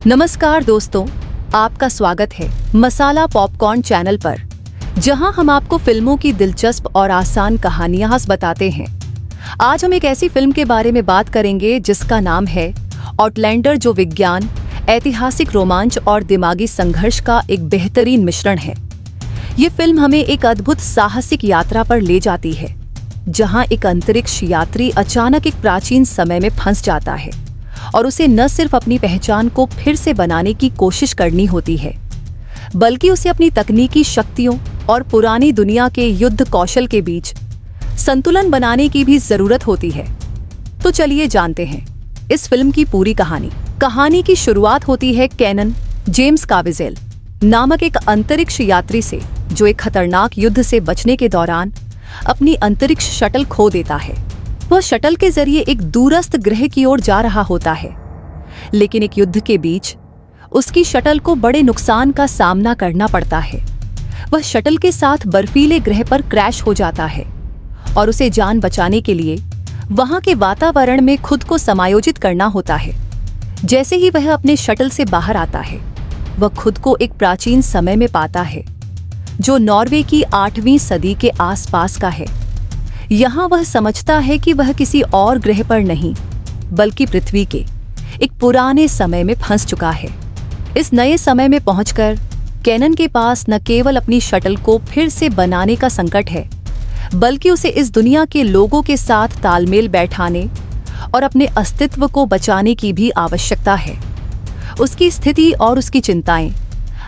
नमस्कार दोस्तों, आपका स्वागत है मसाला पॉपकॉर्न चैनल पर, जहां हम आपको फिल्मों की दिलचस्प और आसान कहानियां बताते हैं। आज हम एक ऐसी फिल्म के बारे में बात करेंगे जिसका नाम है आउटलैंडर, जो विज्ञान, ऐतिहासिक रोमांच और दिमागी संघर्ष का एक बेहतरीन मिश्रण है। ये फिल्म हमें एक अद्भुत साहसिक यात्रा पर ले जाती है, जहां एक अंतरिक्ष यात्री अचानक एक प्राचीन समय में फंस जाता है और उसे न सिर्फ अपनी पहचान को फिर से बनाने की कोशिश करनी होती है, बल्कि उसे अपनी तकनीकी शक्तियों और पुरानी दुनिया के युद्ध कौशल के बीच संतुलन बनाने की भी जरूरत होती है। तो चलिए जानते हैं इस फिल्म की पूरी कहानी। कहानी की शुरुआत होती है कैनन जेम्स काविज़ेल नामक एक अंतरिक्ष यात्री से, जो एक खतरनाक युद्ध से बचने के दौरान अपनी अंतरिक्ष शटल खो देता है। वह शटल के जरिए एक दूरस्थ ग्रह की ओर जा रहा होता है, लेकिन एक युद्ध के बीच उसकी शटल को बड़े नुकसान का सामना करना पड़ता है। वह शटल के साथ बर्फीले ग्रह पर क्रैश हो जाता है और उसे जान बचाने के लिए वहां के वातावरण में खुद को समायोजित करना होता है। जैसे ही वह अपने शटल से बाहर आता है, वह खुद को एक प्राचीन समय में पाता है, जो नॉर्वे की 8वीं सदी के आसपास का है। यहाँ वह समझता है कि वह किसी और ग्रह पर नहीं, बल्कि पृथ्वी के एक पुराने समय में फंस चुका है। इस नए समय में पहुंचकर कैनन के पास न केवल अपनी शटल को फिर से बनाने का संकट है, बल्कि उसे इस दुनिया के लोगों के साथ तालमेल बैठाने और अपने अस्तित्व को बचाने की भी आवश्यकता है। उसकी स्थिति और उसकी चिंताएं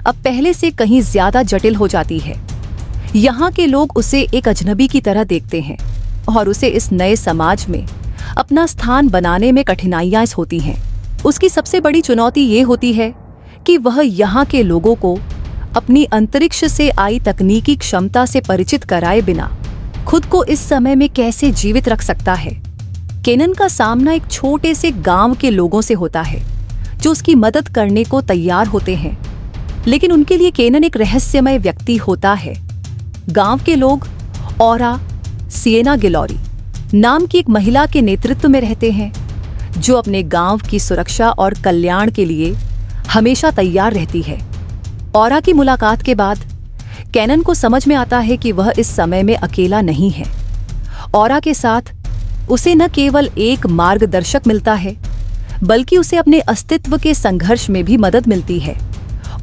अब पहले से कहीं ज्यादा जटिल हो जाती है। यहाँ के लोग उसे एक अजनबी की तरह देखते हैं और उसे इस नए समाज में अपना स्थान बनाने में कठिनाइयां होती हैं। उसकी सबसे बड़ी चुनौती ये होती है कि वह यहाँ के लोगों को अपनी अंतरिक्ष से आई तकनीकी क्षमता से परिचित कराए बिना खुद को इस समय में कैसे जीवित रख सकता है। कैनन का सामना एक छोटे से गांव के लोगों से होता है, जो उसकी मदद करने को तैयार होते हैं, लेकिन उनके लिए कैनन एक रहस्यमय व्यक्ति होता है। गांव के लोग औरा सिएना गिलोरी नाम की एक महिला के नेतृत्व में रहते हैं, जो अपने गांव की सुरक्षा और कल्याण के लिए हमेशा तैयार रहती है। औरा की मुलाकात के बाद कैनन को समझ में आता है कि वह इस समय में अकेला नहीं है। औरा के साथ उसे न केवल एक मार्गदर्शक मिलता है, बल्कि उसे अपने अस्तित्व के संघर्ष में भी मदद मिलती है।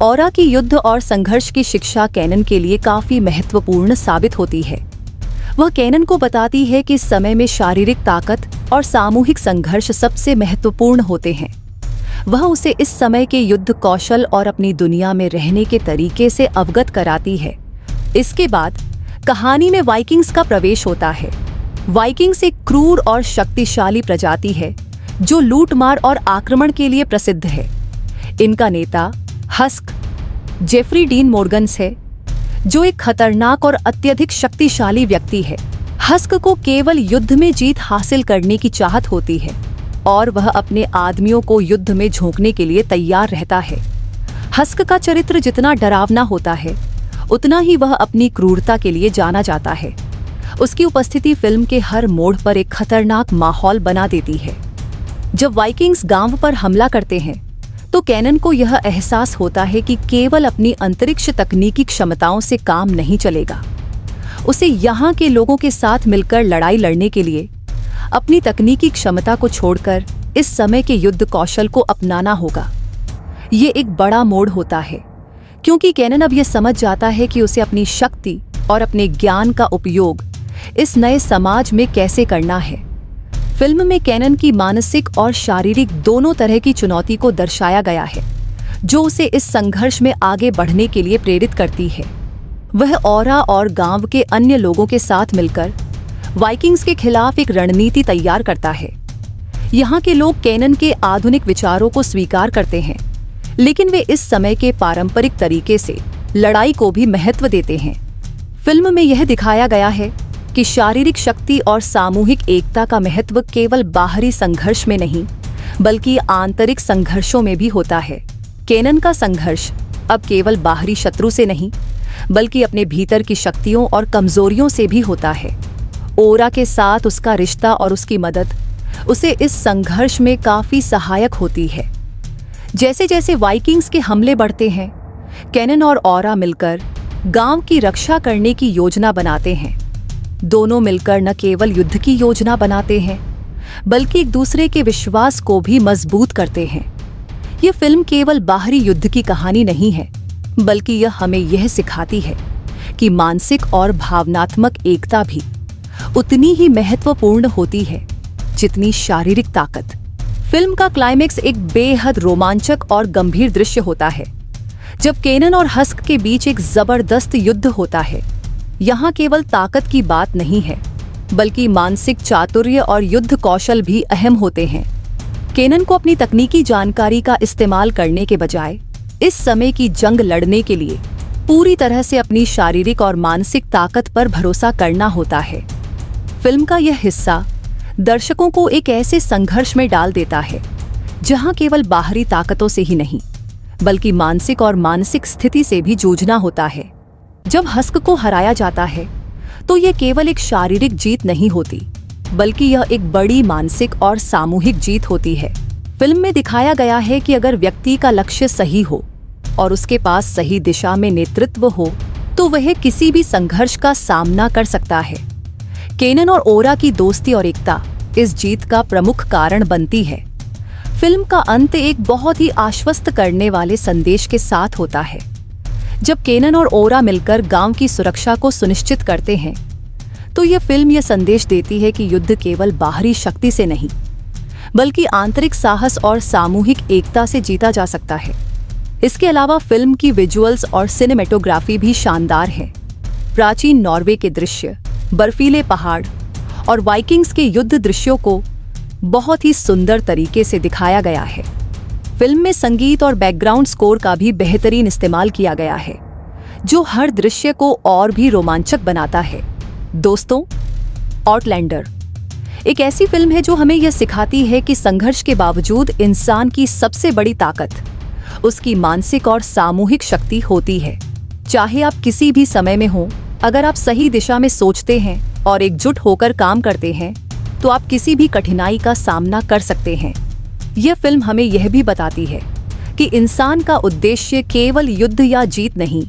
औरा की युद्ध और संघर्ष की शिक्षा कैनन के लिए काफी महत्वपूर्ण साबित होती है। वह कैनन को बताती है कि इस समय में शारीरिक ताकत और सामूहिक संघर्ष सबसे महत्वपूर्ण होते हैं। वह उसे इस समय के युद्ध कौशल और अपनी दुनिया में रहने के तरीके से अवगत कराती है। इसके बाद कहानी में वाइकिंग्स का प्रवेश होता है। वाइकिंग्स एक क्रूर और शक्तिशाली प्रजाति है, जो लूटमार और आक्रमण के लिए प्रसिद्ध है। इनका नेता हस्क जेफ्री डीन मोर्गन्स है, जो एक खतरनाक और अत्यधिक शक्तिशाली व्यक्ति है। हस्क को केवल युद्ध में जीत हासिल करने की चाहत होती है और वह अपने आदमियों को युद्ध में झोंकने के लिए तैयार रहता है। हस्क का चरित्र जितना डरावना होता है, उतना ही वह अपनी क्रूरता के लिए जाना जाता है। उसकी उपस्थिति फिल्म के हर मोड़ पर एक खतरनाक माहौल बना देती है। जब वाइकिंग्स गांव पर हमला करते हैं, तो कैनन को यह एहसास होता है कि केवल अपनी अंतरिक्ष तकनीकी क्षमताओं से काम नहीं चलेगा। उसे यहाँ के लोगों के साथ मिलकर लड़ाई लड़ने के लिए अपनी तकनीकी क्षमता को छोड़कर इस समय के युद्ध कौशल को अपनाना होगा। ये एक बड़ा मोड़ होता है, क्योंकि कैनन अब यह समझ जाता है कि उसे अपनी शक्ति और अपने ज्ञान का उपयोग इस नए समाज में कैसे करना है। फिल्म में कैनन की मानसिक और शारीरिक दोनों तरह की चुनौती को दर्शाया गया है, जो उसे इस संघर्ष में आगे बढ़ने के लिए प्रेरित करती है। वह औरा और गांव के अन्य लोगों के साथ मिलकर वाइकिंग्स के खिलाफ एक रणनीति तैयार करता है। यहाँ के लोग कैनन के आधुनिक विचारों को स्वीकार करते हैं, लेकिन वे इस समय के पारंपरिक तरीके से लड़ाई को भी महत्व देते हैं। फिल्म में यह दिखाया गया है कि शारीरिक शक्ति और सामूहिक एकता का महत्व केवल बाहरी संघर्ष में नहीं, बल्कि आंतरिक संघर्षों में भी होता है। कैनन का संघर्ष अब केवल बाहरी शत्रु से नहीं, बल्कि अपने भीतर की शक्तियों और कमजोरियों से भी होता है। ओरा के साथ उसका रिश्ता और उसकी मदद उसे इस संघर्ष में काफी सहायक होती है। जैसे जैसे वाइकिंग्स के हमले बढ़ते हैं, केनन और ओरा मिलकर गांव की रक्षा करने की योजना बनाते हैं। दोनों मिलकर न केवल युद्ध की योजना बनाते हैं, बल्कि एक दूसरे के विश्वास को भी मजबूत करते हैं। ये फिल्म केवल बाहरी युद्ध की कहानी नहीं है, बल्कि यह हमें यह सिखाती है कि मानसिक और भावनात्मक एकता भी उतनी ही महत्वपूर्ण होती है जितनी शारीरिक ताकत। फिल्म का क्लाइमेक्स एक बेहद रोमांचक और गंभीर दृश्य होता है, जब केनन और हस्क के बीच एक जबरदस्त युद्ध होता है। यहाँ केवल ताकत की बात नहीं है, बल्कि मानसिक चातुर्य और युद्ध कौशल भी अहम होते हैं। केनन को अपनी तकनीकी जानकारी का इस्तेमाल करने के बजाय इस समय की जंग लड़ने के लिए पूरी तरह से अपनी शारीरिक और मानसिक ताकत पर भरोसा करना होता है। फिल्म का यह हिस्सा दर्शकों को एक ऐसे संघर्ष में डाल देता है जहां केवल बाहरी ताकतों से ही नहीं, बल्कि मानसिक स्थिति से भी जूझना होता है। जब हस्क को हराया जाता है तो यह केवल एक शारीरिक जीत नहीं होती, बल्कि यह एक बड़ी मानसिक और सामूहिक जीत होती है। फिल्म में दिखाया गया है कि अगर व्यक्ति का लक्ष्य सही हो और उसके पास सही दिशा में नेतृत्व हो, तो वह किसी भी संघर्ष का सामना कर सकता है। केनन और ओरा की दोस्ती और एकता इस जीत का प्रमुख कारण बनती है। फिल्म का अंत एक बहुत ही आश्वस्त करने वाले संदेश के साथ होता है। जब केनन और ओरा मिलकर गांव की सुरक्षा को सुनिश्चित करते हैं, तो यह फिल्म यह संदेश देती है कि युद्ध केवल बाहरी शक्ति से नहीं, बल्कि आंतरिक साहस और सामूहिक एकता से जीता जा सकता है। इसके अलावा फिल्म की विजुअल्स और सिनेमेटोग्राफी भी शानदार है। प्राचीन नॉर्वे के दृश्य, बर्फीले पहाड़ और वाइकिंग्स के युद्ध दृश्यों को बहुत ही सुंदर तरीके से दिखाया गया है। फिल्म में संगीत और बैकग्राउंड स्कोर का भी बेहतरीन इस्तेमाल किया गया है, जो हर दृश्य को और भी रोमांचक बनाता है। दोस्तों, आउटलैंडर एक ऐसी फिल्म है जो हमें यह सिखाती है कि संघर्ष के बावजूद इंसान की सबसे बड़ी ताकत उसकी मानसिक और सामूहिक शक्ति होती है। चाहे आप किसी भी समय में हो, अगर आप सही दिशा में सोचते हैं और एकजुट होकर काम करते हैं, तो आप किसी भी कठिनाई का सामना कर सकते हैं। यह फिल्म हमें यह भी बताती है कि इंसान का उद्देश्य केवल युद्ध या जीत नहीं,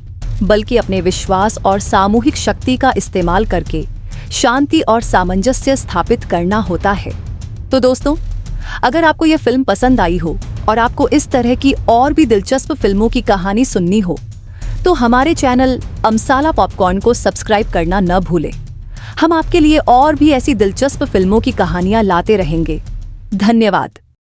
बल्कि अपने विश्वास और सामूहिक शक्ति का इस्तेमाल करके शांति और सामंजस्य स्थापित करना होता है। तो दोस्तों, अगर आपको यह फिल्म पसंद आई हो और आपको इस तरह की और भी दिलचस्प फिल्मों की कहानी सुननी हो, तो हमारे चैनल मसाला पॉपकॉर्न को सब्सक्राइब करना न भूलें। हम आपके लिए और भी ऐसी दिलचस्प फिल्मों की कहानियां लाते रहेंगे। धन्यवाद।